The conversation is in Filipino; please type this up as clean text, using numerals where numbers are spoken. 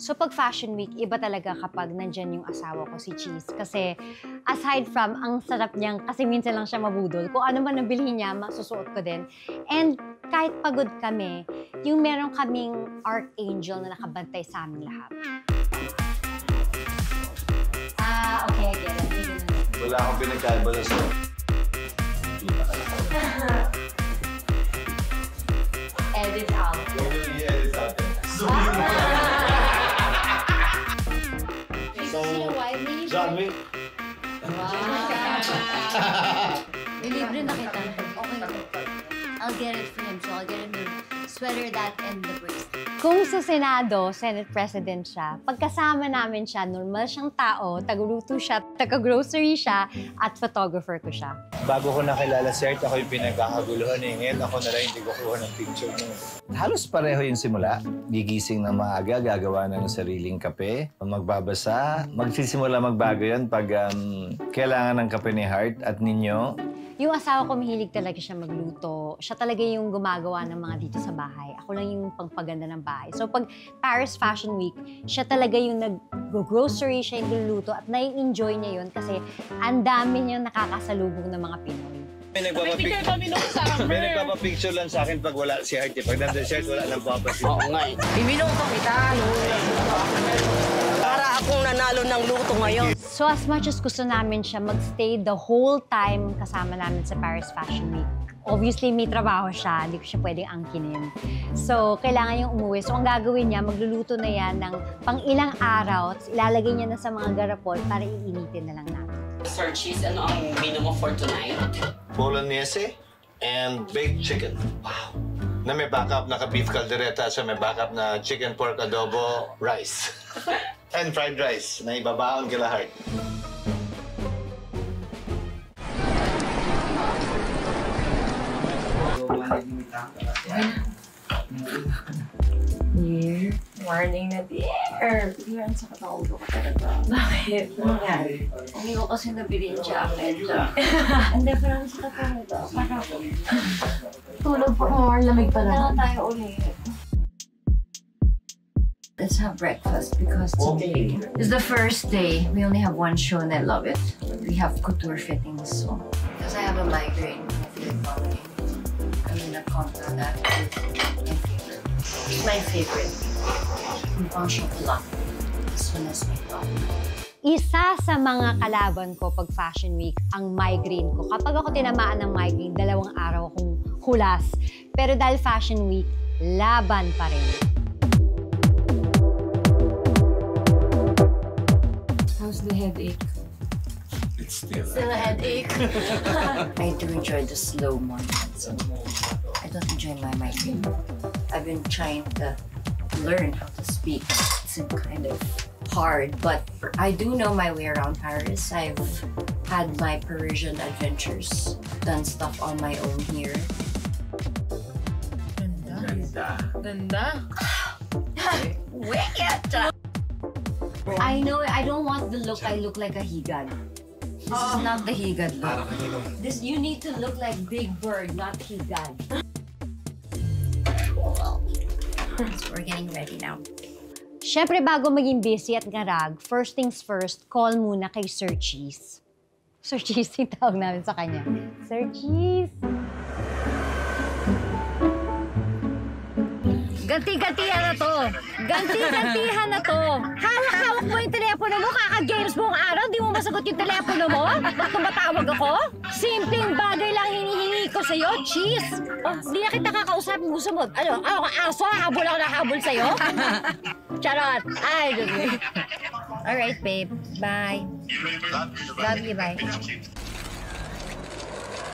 So pag Fashion Week, iba talaga kapag nandyan yung asawa ko, si Cheese. Kasi aside from, ang sarap niyang, kasi minsan lang siya mabudol, kung ano man nabili niya, masusuot ko din. And kahit pagod kami, yung meron kaming archangel na nakabantay sa amin lahat. Okay, I get it. Wala akong pinagkalba na sa... Edit out. I-edit natin. So, John Wick. May libre na kita. Okay. I'll get it for him. So I'll get him the sweater, that, and the bracelet. Kung sa Senado, Senate President siya, pagkasama namin siya, normal siyang tao, tagaluto siya, taga-grocery siya, at photographer ko siya. Bago ko nakilala si Art, ako yung pinagkakaguluhan eh. Ngayon ako na lang hindi ko kuha ng picture mo. Halos pareho yung simula. Gigising ng maaga, gagawa ng sariling kape, magbabasa. Magsisimula magbago yun pag kailangan ng kape ni Heart at ninyo. Yung asawa ko, mahilig talaga siya magluto. Siya talaga yung gumagawa ng mga dito sa bahay. Ako lang yung pagpaganda ng bahay. So pag Paris Fashion Week, siya talaga yung nag-grocery, siya yung luluto at nai-enjoy niya yun kasi ang dami niyang nakakasalubong ng mga Pinoy. May nagpapapicture lang sa akin pag wala si Heart. Pag nandun si Heart, wala nang papasin. Oo nga eh. Biminuto kita. Para akong nanalo ng luto ngayon. So as much as gusto namin siya magstay the whole time kasama namin sa Paris Fashion Week, obviously may trabaho siya, hindi ko siya pwedeng angkinin. So kailangan niyang umuwi. So ang gagawin niya, magluluto na yan ng pang ilang araw, ilalagay niya na sa mga garapon para iinitin na lang natin. Sir Cheese, ano ang menu mo for tonight? Bolognese and baked chicken. Wow! Na may backup na beef caldereta sa may backup na chicken pork adobo rice. And fried rice na ibabaon kila Heart. Dear, warning na dear. Dear, ang sakit ang ulo ko talaga. Bakit? Ano nangyari? Hindi ko kasi nabili yung jacket. Hindi, parang sakit talaga. Parang tulog pa more, lamig pa lang. Tara tayo ulit. Let's have breakfast because today is the first day. We only have one show and I love it. We have couture fittings, so. Because I have a migraine, I feel vomiting. I'm gonna conquer that with my favorite. My favorite. Mukhang chocolate. This one is my top. Isa sa mga kalaban ko pag Fashion Week, ang migraine ko. Kapag ako tinamaan ng migraine, 2 araw akong hulas. Pero dahil Fashion Week, laban pa rin. How's the headache? It's still Still a headache. I do enjoy the slow moments. I don't enjoy my migraine. I've been trying to learn how to speak. It's kind of hard, but I do know my way around Paris. I've had my Parisian adventures, done stuff on my own here. Ganda. I know, I don't want the look I look like a higad. This is not the higad look. This, you need to look like Big Bird, not higad. So we're getting ready now. Siyempre, bago maging busy at ngarag, first things first, call muna kay Sir Cheese. Sir Cheese, yung tawag namin sa kanya. Sir Cheese! Ganti-gantihan na to! Ganti-gantihan na to! Hawak-hawak mo yung telepono mo, kaka-games mo ang araw, di mo masagot yung telepono mo? Ba't tumatawag ako? Simpleng bagay lang hinihingi ko sa'yo, Cheese! Oh, di na kita kakausap, gusto mo. Ano, ako aso, habol ako na habol sa'yo? Charot! Ay, Alright, babe. Bye. Love you, bye.